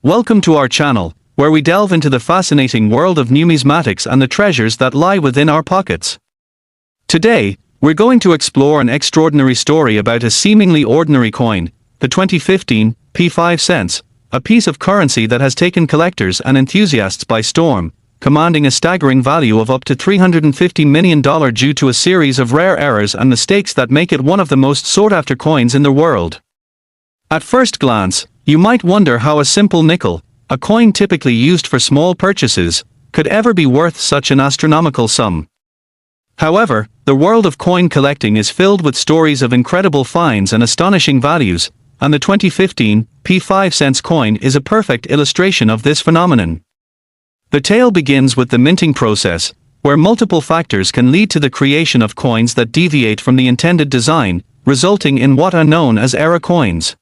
Welcome to our channel, where we delve into the fascinating world of numismatics and the treasures that lie within our pockets. Today, we're going to explore an extraordinary story about a seemingly ordinary coin, the 2015 P5 cents, a piece of currency that has taken collectors and enthusiasts by storm, commanding a staggering value of up to $350 million due to a series of rare errors and mistakes that make it one of the most sought-after coins in the world. At first glance, you might wonder how a simple nickel, a coin typically used for small purchases, could ever be worth such an astronomical sum. However, the world of coin collecting is filled with stories of incredible finds and astonishing values, and the 2015 P5 cents coin is a perfect illustration of this phenomenon. The tale begins with the minting process, where multiple factors can lead to the creation of coins that deviate from the intended design, resulting in what are known as error coins.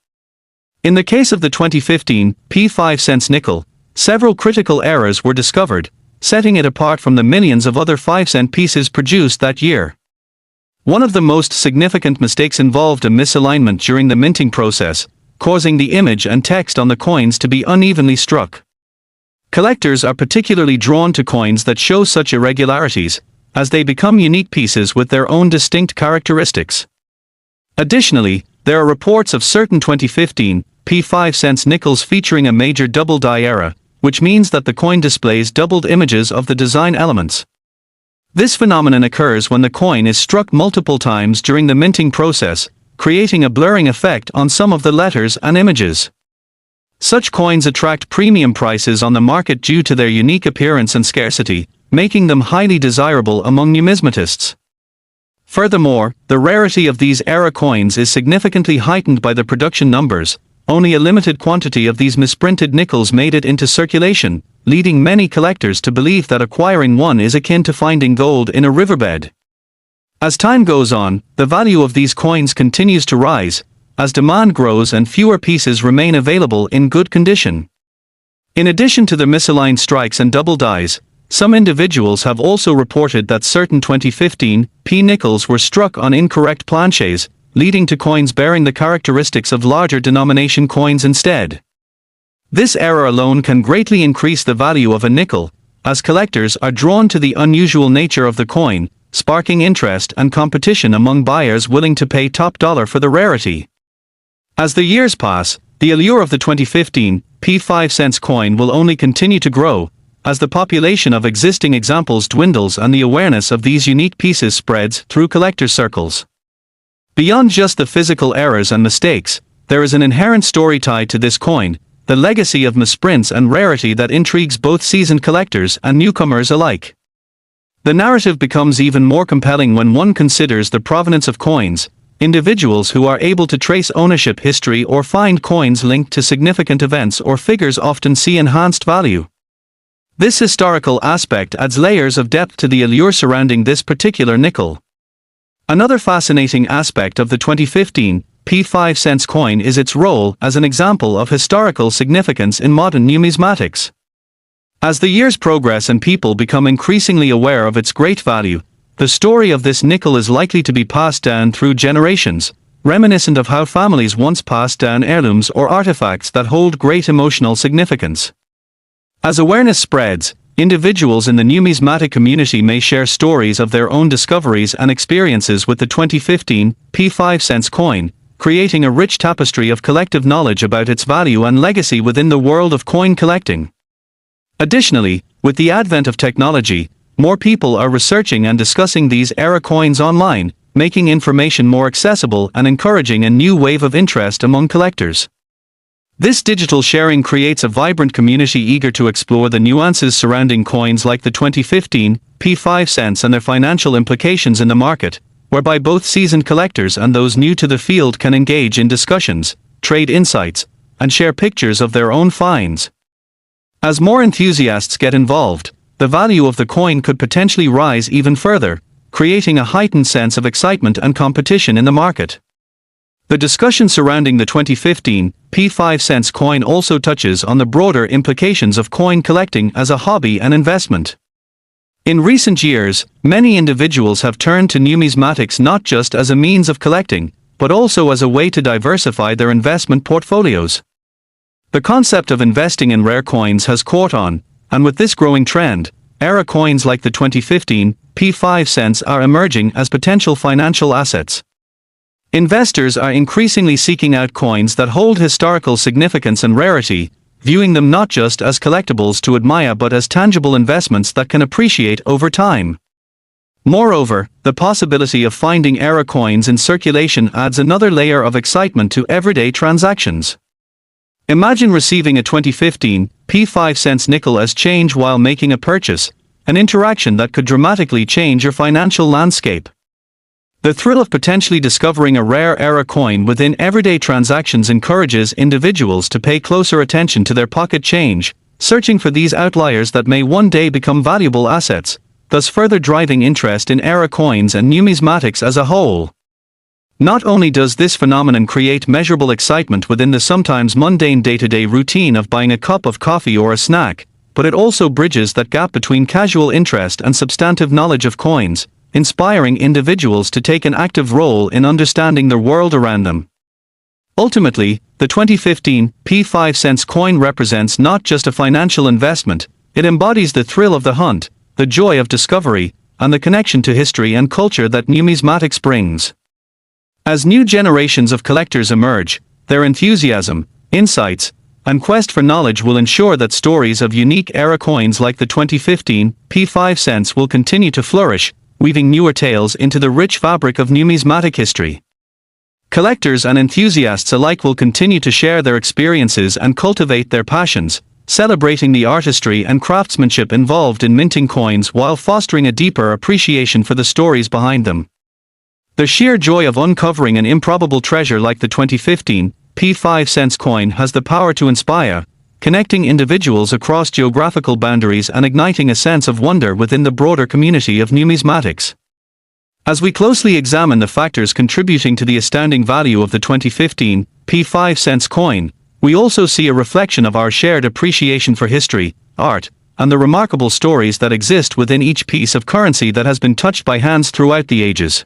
In the case of the 2015 P5 cents nickel, several critical errors were discovered, setting it apart from the millions of other 5-cent pieces produced that year. One of the most significant mistakes involved a misalignment during the minting process, causing the image and text on the coins to be unevenly struck. Collectors are particularly drawn to coins that show such irregularities, as they become unique pieces with their own distinct characteristics. Additionally, there are reports of certain 2015 P5 cents nickels featuring a major double die error, which means that the coin displays doubled images of the design elements. This phenomenon occurs when the coin is struck multiple times during the minting process, creating a blurring effect on some of the letters and images. Such coins attract premium prices on the market due to their unique appearance and scarcity, making them highly desirable among numismatists. Furthermore, the rarity of these error coins is significantly heightened by the production numbers. Only a limited quantity of these misprinted nickels made it into circulation, leading many collectors to believe that acquiring one is akin to finding gold in a riverbed. As time goes on, the value of these coins continues to rise, as demand grows and fewer pieces remain available in good condition. In addition to the misaligned strikes and double dies, some individuals have also reported that certain 2015 P nickels were struck on incorrect planchets, leading to coins bearing the characteristics of larger denomination coins instead. This error alone can greatly increase the value of a nickel, as collectors are drawn to the unusual nature of the coin, sparking interest and competition among buyers willing to pay top dollar for the rarity. As the years pass, the allure of the 2015 P5 cents coin will only continue to grow, as the population of existing examples dwindles and the awareness of these unique pieces spreads through collector circles. Beyond just the physical errors and mistakes, there is an inherent story tied to this coin, the legacy of misprints and rarity that intrigues both seasoned collectors and newcomers alike. The narrative becomes even more compelling when one considers the provenance of coins. Individuals who are able to trace ownership history or find coins linked to significant events or figures often see enhanced value. This historical aspect adds layers of depth to the allure surrounding this particular nickel. Another fascinating aspect of the 2015 P5 cents coin is its role as an example of historical significance in modern numismatics. As the years progress and people become increasingly aware of its great value, the story of this nickel is likely to be passed down through generations, reminiscent of how families once passed down heirlooms or artifacts that hold great emotional significance. As awareness spreads, individuals in the numismatic community may share stories of their own discoveries and experiences with the 2015 P5 cents coin, creating a rich tapestry of collective knowledge about its value and legacy within the world of coin collecting. Additionally, with the advent of technology, more people are researching and discussing these error coins online, making information more accessible and encouraging a new wave of interest among collectors. This digital sharing creates a vibrant community eager to explore the nuances surrounding coins like the 2015 P5 cents and their financial implications in the market, whereby both seasoned collectors and those new to the field can engage in discussions, trade insights, and share pictures of their own finds. As more enthusiasts get involved, the value of the coin could potentially rise even further, creating a heightened sense of excitement and competition in the market. The discussion surrounding the 2015 P5 cents coin also touches on the broader implications of coin collecting as a hobby and investment. In recent years, many individuals have turned to numismatics not just as a means of collecting, but also as a way to diversify their investment portfolios. The concept of investing in rare coins has caught on, and with this growing trend, era coins like the 2015 P5 cents are emerging as potential financial assets. Investors are increasingly seeking out coins that hold historical significance and rarity, viewing them not just as collectibles to admire but as tangible investments that can appreciate over time. Moreover, the possibility of finding era coins in circulation adds another layer of excitement to everyday transactions. Imagine receiving a 2015 P5 cents nickel as change while making a purchase, an interaction that could dramatically change your financial landscape. The thrill of potentially discovering a rare era coin within everyday transactions encourages individuals to pay closer attention to their pocket change, searching for these outliers that may one day become valuable assets, thus further driving interest in era coins and numismatics as a whole. Not only does this phenomenon create measurable excitement within the sometimes mundane day-to-day routine of buying a cup of coffee or a snack, but it also bridges that gap between casual interest and substantive knowledge of coins, inspiring individuals to take an active role in understanding the world around them. Ultimately, the 2015 P5 cents coin represents not just a financial investment, it embodies the thrill of the hunt, the joy of discovery, and the connection to history and culture that numismatics brings. As new generations of collectors emerge, their enthusiasm, insights, and quest for knowledge will ensure that stories of unique era coins like the 2015 P5 cents will continue to flourish, weaving newer tales into the rich fabric of numismatic history. Collectors and enthusiasts alike will continue to share their experiences and cultivate their passions, celebrating the artistry and craftsmanship involved in minting coins while fostering a deeper appreciation for the stories behind them. The sheer joy of uncovering an improbable treasure like the 2015 P5 cents coin has the power to inspire, connecting individuals across geographical boundaries and igniting a sense of wonder within the broader community of numismatics. As we closely examine the factors contributing to the astounding value of the 2015 P5 cents coin, we also see a reflection of our shared appreciation for history, art, and the remarkable stories that exist within each piece of currency that has been touched by hands throughout the ages.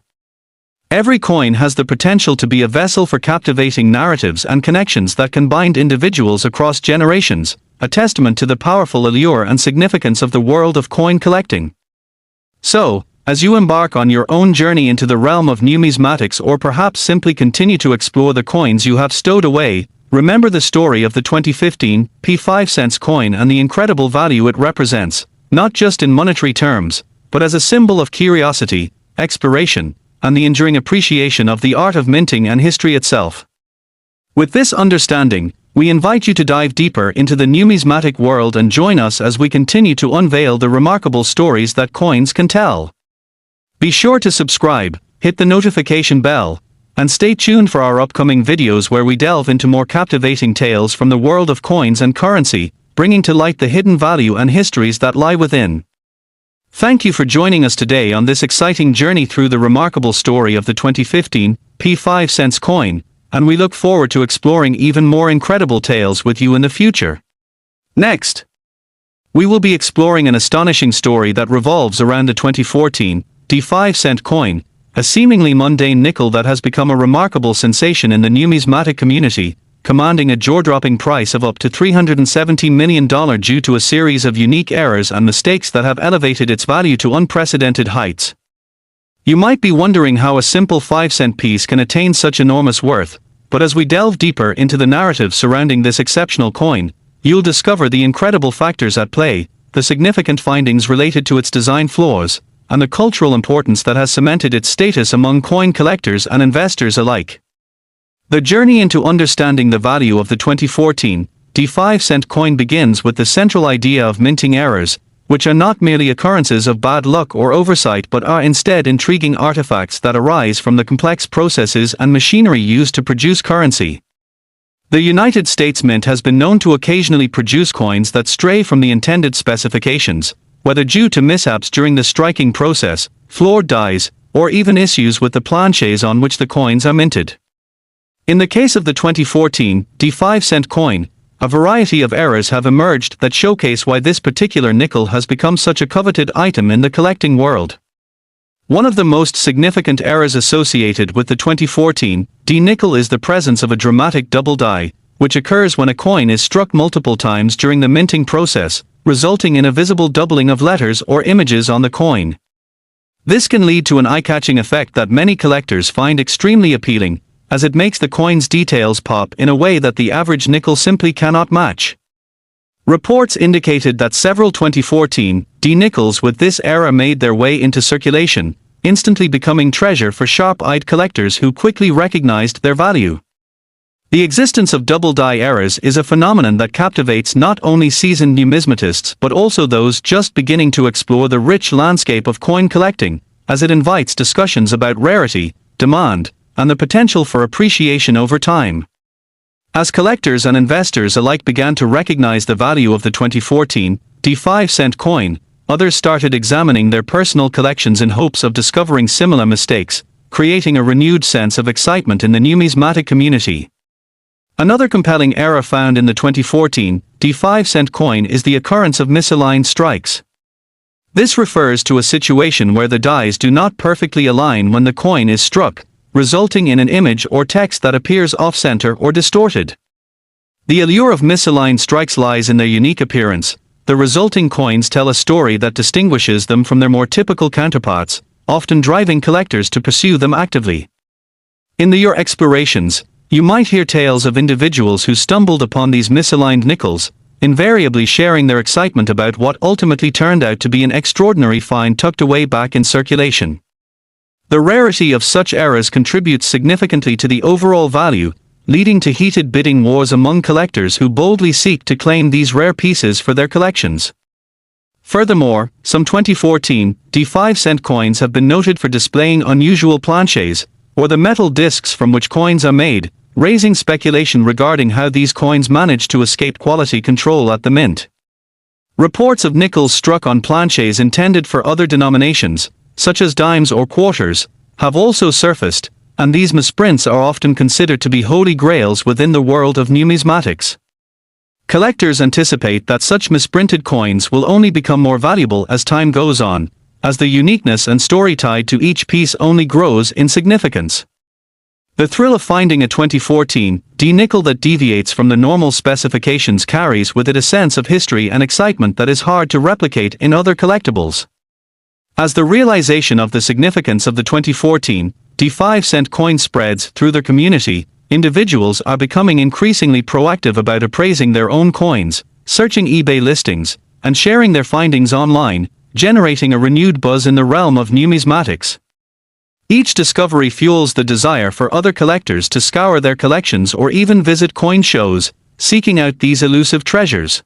Every coin has the potential to be a vessel for captivating narratives and connections that can bind individuals across generations, a testament to the powerful allure and significance of the world of coin collecting. So, as you embark on your own journey into the realm of numismatics or perhaps simply continue to explore the coins you have stowed away, remember the story of the 2015 P5 cents coin and the incredible value it represents, not just in monetary terms, but as a symbol of curiosity, exploration, and the enduring appreciation of the art of minting and history itself. With this understanding, we invite you to dive deeper into the numismatic world and join us as we continue to unveil the remarkable stories that coins can tell. Be sure to subscribe, hit the notification bell, and stay tuned for our upcoming videos where we delve into more captivating tales from the world of coins and currency, bringing to light the hidden value and histories that lie within. Thank you for joining us today on this exciting journey through the remarkable story of the 2015 P5 cents coin, and we look forward to exploring even more incredible tales with you in the future. Next, we will be exploring an astonishing story that revolves around the 2014 D5 cent coin, a seemingly mundane nickel that has become a remarkable sensation in the numismatic community, commanding a jaw-dropping price of up to $370 million due to a series of unique errors and mistakes that have elevated its value to unprecedented heights. You might be wondering how a simple 5-cent piece can attain such enormous worth, but as we delve deeper into the narrative surrounding this exceptional coin, you'll discover the incredible factors at play, the significant findings related to its design flaws, and the cultural importance that has cemented its status among coin collectors and investors alike. The journey into understanding the value of the 2014 D5 cent coin begins with the central idea of minting errors, which are not merely occurrences of bad luck or oversight but are instead intriguing artifacts that arise from the complex processes and machinery used to produce currency. The United States Mint has been known to occasionally produce coins that stray from the intended specifications, whether due to mishaps during the striking process, flawed dies, or even issues with the planches on which the coins are minted. In the case of the 2014 D5 cent coin, a variety of errors have emerged that showcase why this particular nickel has become such a coveted item in the collecting world. One of the most significant errors associated with the 2014 D nickel is the presence of a dramatic double die, which occurs when a coin is struck multiple times during the minting process, resulting in a visible doubling of letters or images on the coin. This can lead to an eye-catching effect that many collectors find extremely appealing, as it makes the coin's details pop in a way that the average nickel simply cannot match. Reports indicated that several 2014 D-nickels with this era made their way into circulation, instantly becoming treasure for sharp-eyed collectors who quickly recognized their value. The existence of double-die eras is a phenomenon that captivates not only seasoned numismatists but also those just beginning to explore the rich landscape of coin collecting, as it invites discussions about rarity, demand, and the potential for appreciation over time. As collectors and investors alike began to recognize the value of the 2014 D5-cent coin, others started examining their personal collections in hopes of discovering similar mistakes, creating a renewed sense of excitement in the numismatic community. Another compelling error found in the 2014 D5-cent coin is the occurrence of misaligned strikes. This refers to a situation where the dies do not perfectly align when the coin is struck, resulting in an image or text that appears off-center or distorted. The allure of misaligned strikes lies in their unique appearance. The resulting coins tell a story that distinguishes them from their more typical counterparts, often driving collectors to pursue them actively. In your explorations, you might hear tales of individuals who stumbled upon these misaligned nickels, invariably sharing their excitement about what ultimately turned out to be an extraordinary find tucked away back in circulation. The rarity of such errors contributes significantly to the overall value, leading to heated bidding wars among collectors who boldly seek to claim these rare pieces for their collections. Furthermore, some 2014 D5-cent coins have been noted for displaying unusual planchets, or the metal discs from which coins are made, raising speculation regarding how these coins managed to escape quality control at the mint. Reports of nickels struck on planchets intended for other denominations, such as dimes or quarters, have also surfaced, and these misprints are often considered to be holy grails within the world of numismatics. Collectors anticipate that such misprinted coins will only become more valuable as time goes on, as the uniqueness and story tied to each piece only grows in significance. The thrill of finding a 2014 D-nickel that deviates from the normal specifications carries with it a sense of history and excitement that is hard to replicate in other collectibles. As the realization of the significance of the 2014 D5-cent coin spreads through their community, individuals are becoming increasingly proactive about appraising their own coins, searching eBay listings, and sharing their findings online, generating a renewed buzz in the realm of numismatics. Each discovery fuels the desire for other collectors to scour their collections or even visit coin shows, seeking out these elusive treasures.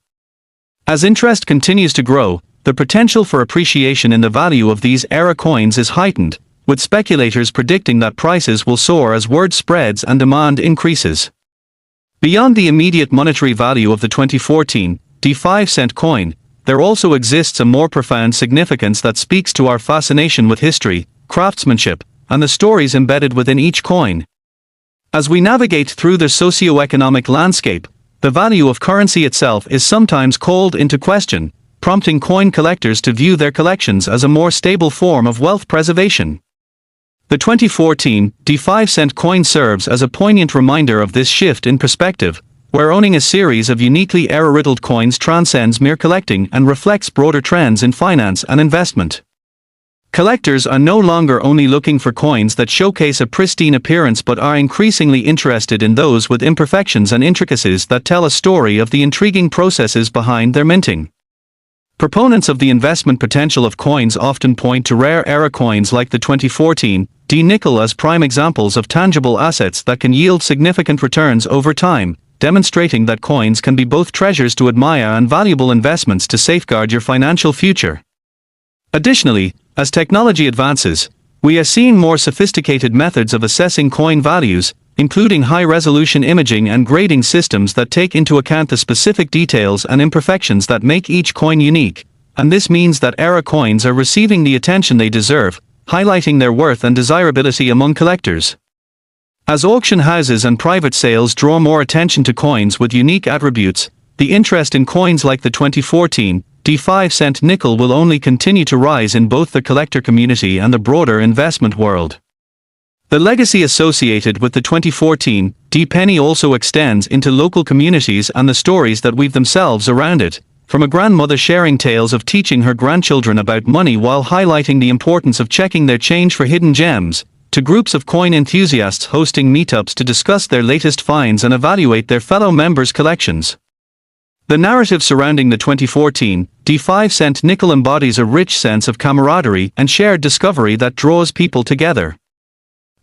As interest continues to grow, the potential for appreciation in the value of these era coins is heightened, with speculators predicting that prices will soar as word spreads and demand increases. Beyond the immediate monetary value of the 2014 D5-cent coin, there also exists a more profound significance that speaks to our fascination with history, craftsmanship, and the stories embedded within each coin. As we navigate through the socio-economic landscape, the value of currency itself is sometimes called into question, prompting coin collectors to view their collections as a more stable form of wealth preservation. The 2014 D5-cent coin serves as a poignant reminder of this shift in perspective, where owning a series of uniquely error-riddled coins transcends mere collecting and reflects broader trends in finance and investment. Collectors are no longer only looking for coins that showcase a pristine appearance but are increasingly interested in those with imperfections and intricacies that tell a story of the intriguing processes behind their minting. Proponents of the investment potential of coins often point to rare era coins like the 2014 D-nickel as prime examples of tangible assets that can yield significant returns over time, demonstrating that coins can be both treasures to admire and valuable investments to safeguard your financial future. Additionally, as technology advances, we are seeing more sophisticated methods of assessing coin values, including high-resolution imaging and grading systems that take into account the specific details and imperfections that make each coin unique, and this means that era coins are receiving the attention they deserve, highlighting their worth and desirability among collectors. As auction houses and private sales draw more attention to coins with unique attributes, the interest in coins like the 2014 D5-cent nickel will only continue to rise in both the collector community and the broader investment world. The legacy associated with the 2014 D-penny also extends into local communities and the stories that weave themselves around it, from a grandmother sharing tales of teaching her grandchildren about money while highlighting the importance of checking their change for hidden gems, to groups of coin enthusiasts hosting meetups to discuss their latest finds and evaluate their fellow members' collections. The narrative surrounding the 2014 D5-cent nickel embodies a rich sense of camaraderie and shared discovery that draws people together.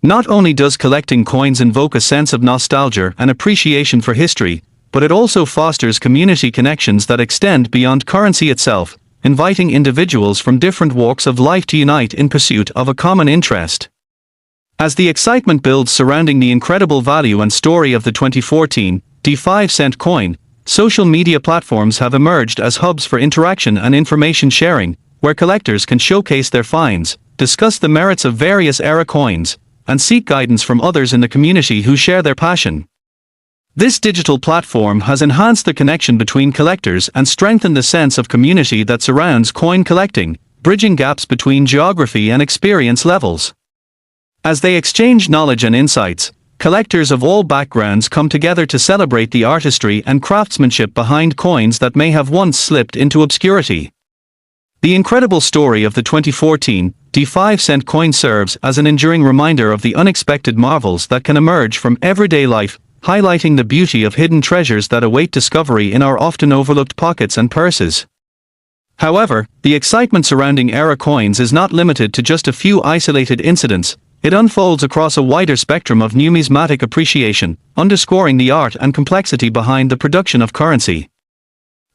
Not only does collecting coins invoke a sense of nostalgia and appreciation for history, but it also fosters community connections that extend beyond currency itself, inviting individuals from different walks of life to unite in pursuit of a common interest. As the excitement builds surrounding the incredible value and story of the 2014 D5-cent coin, social media platforms have emerged as hubs for interaction and information sharing, where collectors can showcase their finds, discuss the merits of various era coins, and seek guidance from others in the community who share their passion. This digital platform has enhanced the connection between collectors and strengthened the sense of community that surrounds coin collecting, bridging gaps between geography and experience levels. As they exchange knowledge and insights, collectors of all backgrounds come together to celebrate the artistry and craftsmanship behind coins that may have once slipped into obscurity. The incredible story of the 2014 D5-cent coin serves as an enduring reminder of the unexpected marvels that can emerge from everyday life, highlighting the beauty of hidden treasures that await discovery in our often overlooked pockets and purses. However, the excitement surrounding era coins is not limited to just a few isolated incidents. It unfolds across a wider spectrum of numismatic appreciation, underscoring the art and complexity behind the production of currency.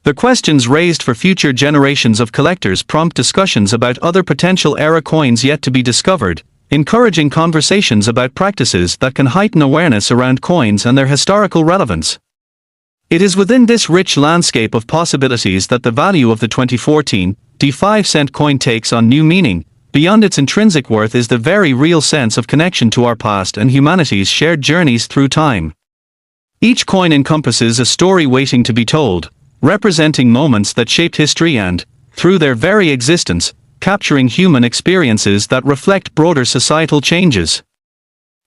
The questions raised for future generations of collectors prompt discussions about other potential era coins yet to be discovered, encouraging conversations about practices that can heighten awareness around coins and their historical relevance. It is within this rich landscape of possibilities that the value of the 2014 D5-cent coin takes on new meaning. Beyond its intrinsic worth is the very real sense of connection to our past and humanity's shared journeys through time. Each coin encompasses a story waiting to be told, representing moments that shaped history and, through their very existence, capturing human experiences that reflect broader societal changes.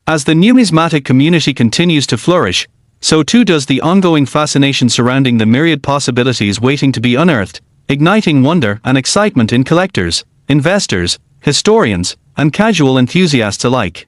As the numismatic community continues to flourish, so too does the ongoing fascination surrounding the myriad possibilities waiting to be unearthed, igniting wonder and excitement in collectors, investors, historians, and casual enthusiasts alike.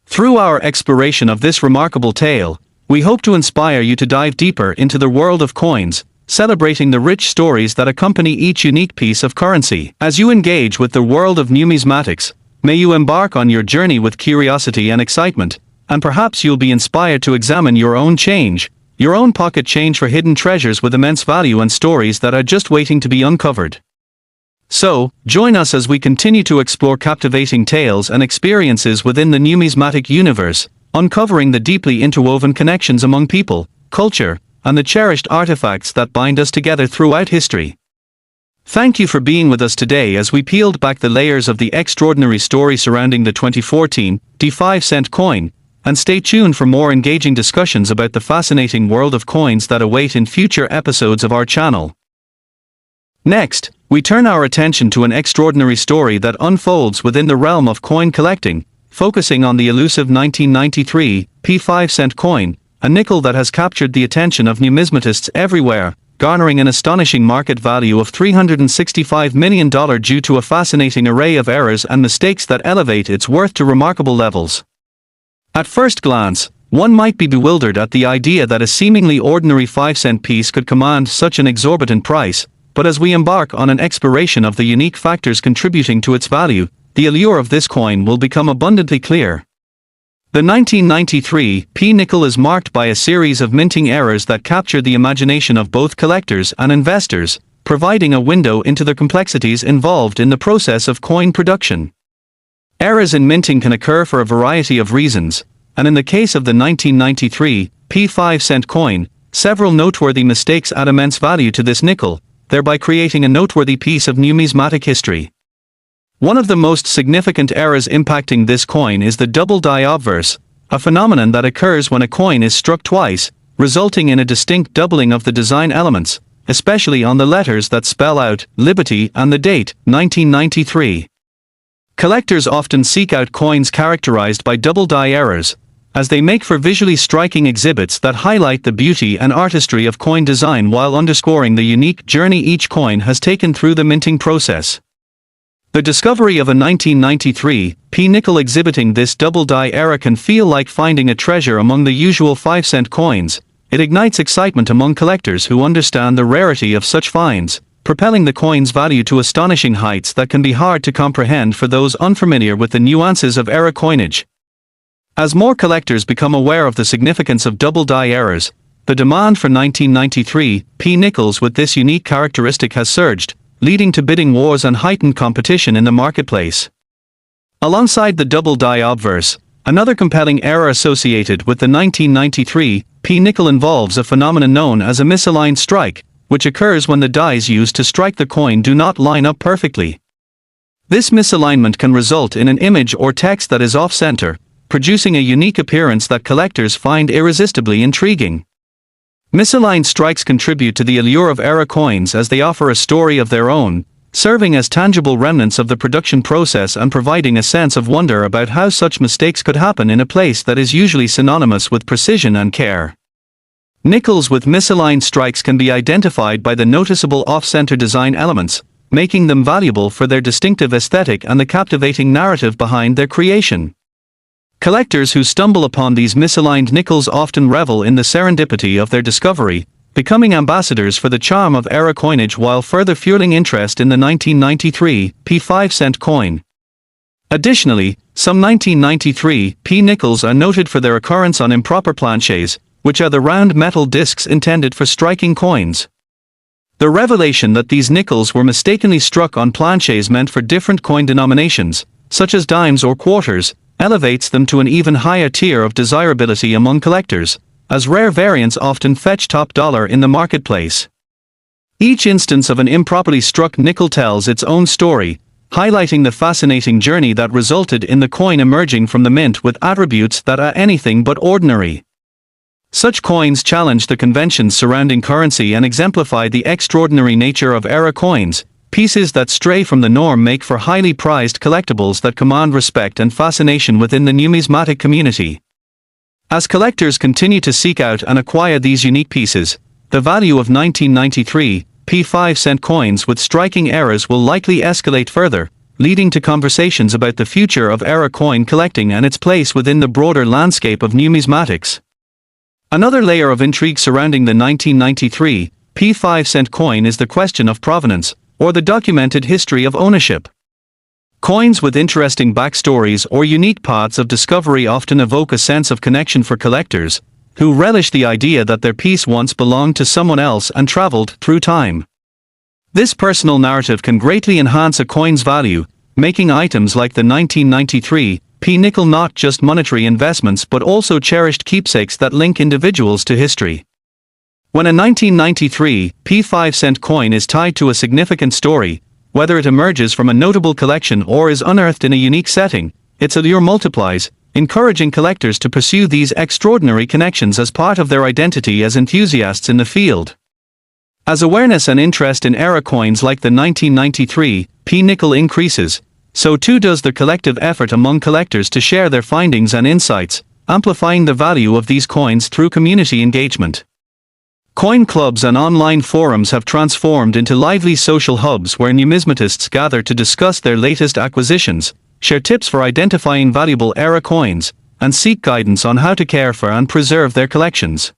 Through our exploration of this remarkable tale, we hope to inspire you to dive deeper into the world of coins, celebrating the rich stories that accompany each unique piece of currency. As you engage with the world of numismatics, may you embark on your journey with curiosity and excitement, and perhaps you'll be inspired to examine your own change, your own pocket change for hidden treasures with immense value and stories that are just waiting to be uncovered. So, join us as we continue to explore captivating tales and experiences within the numismatic universe, uncovering the deeply interwoven connections among people, culture, and the cherished artifacts that bind us together throughout history. Thank you for being with us today as we peeled back the layers of the extraordinary story surrounding the 2014 D5-cent coin, and stay tuned for more engaging discussions about the fascinating world of coins that await in future episodes of our channel. Next, we turn our attention to an extraordinary story that unfolds within the realm of coin collecting, focusing on the elusive 1993 P5-cent coin, a nickel that has captured the attention of numismatists everywhere, garnering an astonishing market value of $365 million due to a fascinating array of errors and mistakes that elevate its worth to remarkable levels. At first glance, one might be bewildered at the idea that a seemingly ordinary 5-cent piece could command such an exorbitant price, but as we embark on an exploration of the unique factors contributing to its value, the allure of this coin will become abundantly clear. The 1993 P-nickel is marked by a series of minting errors that capture the imagination of both collectors and investors, providing a window into the complexities involved in the process of coin production. Errors in minting can occur for a variety of reasons, and in the case of the 1993 P5-cent coin, several noteworthy mistakes add immense value to this nickel, thereby creating a noteworthy piece of numismatic history. One of the most significant errors impacting this coin is the double die obverse, a phenomenon that occurs when a coin is struck twice, resulting in a distinct doubling of the design elements, especially on the letters that spell out Liberty and the date, 1993. Collectors often seek out coins characterized by double die errors, as they make for visually striking exhibits that highlight the beauty and artistry of coin design while underscoring the unique journey each coin has taken through the minting process. The discovery of a 1993 P nickel exhibiting this double die era can feel like finding a treasure among the usual 5-cent coins. It ignites excitement among collectors who understand the rarity of such finds, propelling the coin's value to astonishing heights that can be hard to comprehend for those unfamiliar with the nuances of era coinage. As more collectors become aware of the significance of double die eras, the demand for 1993 P nickels with this unique characteristic has surged, leading to bidding wars and heightened competition in the marketplace. Alongside the double die obverse, another compelling error associated with the 1993 P nickel involves a phenomenon known as a misaligned strike, which occurs when the dies used to strike the coin do not line up perfectly. This misalignment can result in an image or text that is off-center, producing a unique appearance that collectors find irresistibly intriguing. Misaligned strikes contribute to the allure of era coins as they offer a story of their own, serving as tangible remnants of the production process and providing a sense of wonder about how such mistakes could happen in a place that is usually synonymous with precision and care. Nickels with misaligned strikes can be identified by the noticeable off-center design elements, making them valuable for their distinctive aesthetic and the captivating narrative behind their creation. Collectors who stumble upon these misaligned nickels often revel in the serendipity of their discovery, becoming ambassadors for the charm of era coinage while further fueling interest in the 1993 P 5-cent coin. Additionally, some 1993 P nickels are noted for their occurrence on improper planchets, which are the round metal discs intended for striking coins. The revelation that these nickels were mistakenly struck on planchets meant for different coin denominations, such as dimes or quarters, elevates them to an even higher tier of desirability among collectors, as rare variants often fetch top dollar in the marketplace. Each instance of an improperly struck nickel tells its own story, highlighting the fascinating journey that resulted in the coin emerging from the mint with attributes that are anything but ordinary. Such coins challenge the conventions surrounding currency and exemplify the extraordinary nature of era coins. Pieces that stray from the norm make for highly prized collectibles that command respect and fascination within the numismatic community. As collectors continue to seek out and acquire these unique pieces, the value of 1993 P 5-cent coins with striking eras will likely escalate further, leading to conversations about the future of era coin collecting and its place within the broader landscape of numismatics. Another layer of intrigue surrounding the 1993 P 5-cent coin is the question of provenance, or the documented history of ownership. Coins with interesting backstories or unique paths of discovery often evoke a sense of connection for collectors, who relish the idea that their piece once belonged to someone else and traveled through time. This personal narrative can greatly enhance a coin's value, making items like the 1993 P nickel not just monetary investments but also cherished keepsakes that link individuals to history. When a 1993 P 5-cent coin is tied to a significant story, whether it emerges from a notable collection or is unearthed in a unique setting, its allure multiplies, encouraging collectors to pursue these extraordinary connections as part of their identity as enthusiasts in the field. As awareness and interest in era coins like the 1993 P nickel increases, so too does the collective effort among collectors to share their findings and insights, amplifying the value of these coins through community engagement. Coin clubs and online forums have transformed into lively social hubs where numismatists gather to discuss their latest acquisitions, share tips for identifying valuable era coins, and seek guidance on how to care for and preserve their collections.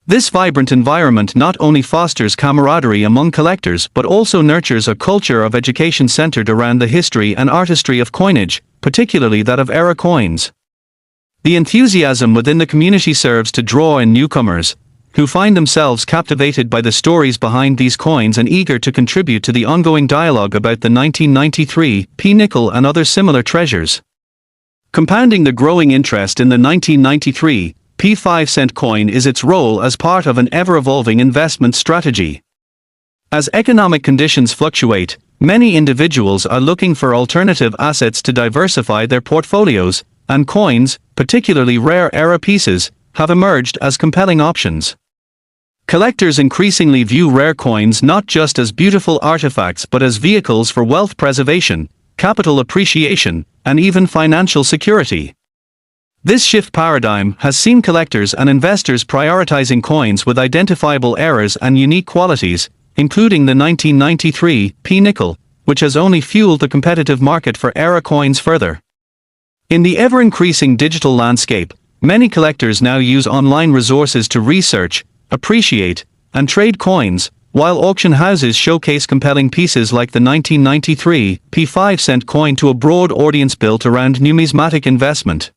This vibrant environment not only fosters camaraderie among collectors but also nurtures a culture of education centered around the history and artistry of coinage, particularly that of era coins. The enthusiasm within the community serves to draw in newcomers, who find themselves captivated by the stories behind these coins and eager to contribute to the ongoing dialogue about the 1993 P nickel and other similar treasures. Compounding the growing interest in the 1993 P 5-cent coin is its role as part of an ever-evolving investment strategy. As economic conditions fluctuate, many individuals are looking for alternative assets to diversify their portfolios, and coins, particularly rare era pieces, have emerged as compelling options. Collectors increasingly view rare coins not just as beautiful artifacts but as vehicles for wealth preservation, capital appreciation, and even financial security. This shift paradigm has seen collectors and investors prioritizing coins with identifiable errors and unique qualities, including the 1993 P-nickel, which has only fueled the competitive market for era coins further. In the ever-increasing digital landscape, many collectors now use online resources to research, appreciate, and trade coins, while auction houses showcase compelling pieces like the 1993 P5-cent coin to a broad audience built around numismatic investment.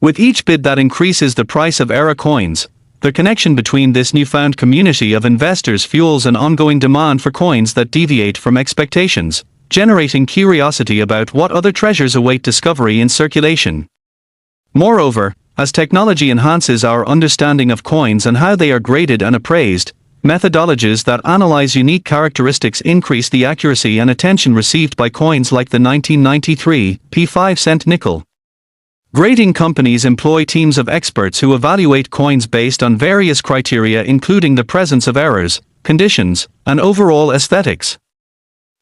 With each bid that increases the price of era coins, the connection between this newfound community of investors fuels an ongoing demand for coins that deviate from expectations, generating curiosity about what other treasures await discovery in circulation. Moreover, as technology enhances our understanding of coins and how they are graded and appraised, methodologies that analyze unique characteristics increase the accuracy and attention received by coins like the 1993 P5-cent nickel. Grading companies employ teams of experts who evaluate coins based on various criteria including the presence of errors, conditions, and overall aesthetics.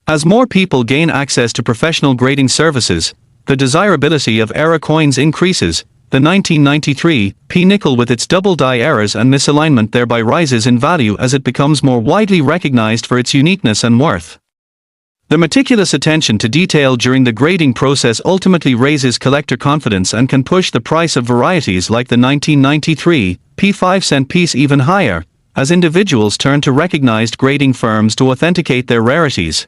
As more people gain access to professional grading services, the desirability of era coins increases. The 1993 P-nickel with its double-die errors and misalignment thereby rises in value as it becomes more widely recognized for its uniqueness and worth. The meticulous attention to detail during the grading process ultimately raises collector confidence and can push the price of varieties like the 1993 P5-cent piece even higher, as individuals turn to recognized grading firms to authenticate their rarities.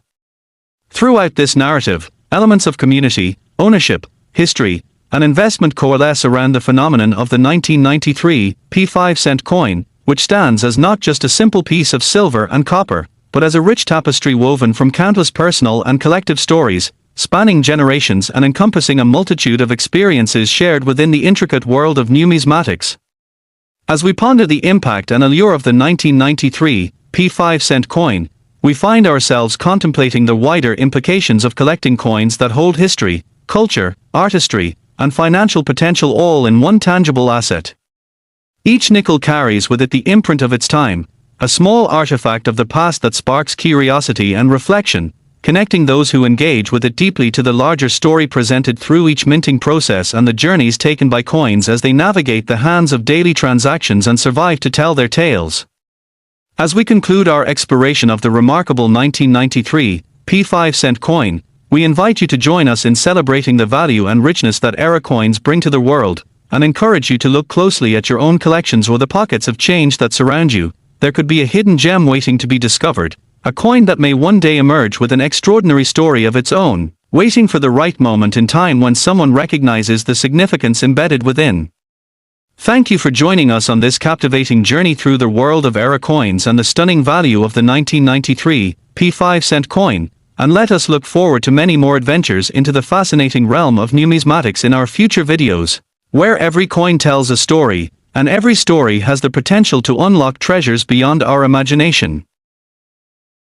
Throughout this narrative, elements of community, ownership, history, and investment coalesce around the phenomenon of the 1993 P5-cent coin, which stands as not just a simple piece of silver and copper, but as a rich tapestry woven from countless personal and collective stories, spanning generations and encompassing a multitude of experiences shared within the intricate world of numismatics. As we ponder the impact and allure of the 1993 P5-cent coin, we find ourselves contemplating the wider implications of collecting coins that hold history, culture, artistry, and financial potential all in one tangible asset. Each nickel carries with it the imprint of its time, a small artifact of the past that sparks curiosity and reflection, connecting those who engage with it deeply to the larger story presented through each minting process and the journeys taken by coins as they navigate the hands of daily transactions and survive to tell their tales. As we conclude our exploration of the remarkable 1993 P5-cent coin, we invite you to join us in celebrating the value and richness that era coins bring to the world, and encourage you to look closely at your own collections or the pockets of change that surround you. There could be a hidden gem waiting to be discovered, a coin that may one day emerge with an extraordinary story of its own, waiting for the right moment in time when someone recognizes the significance embedded within. Thank you for joining us on this captivating journey through the world of era coins and the stunning value of the 1993 P5-cent coin, and let us look forward to many more adventures into the fascinating realm of numismatics in our future videos, where every coin tells a story, and every story has the potential to unlock treasures beyond our imagination.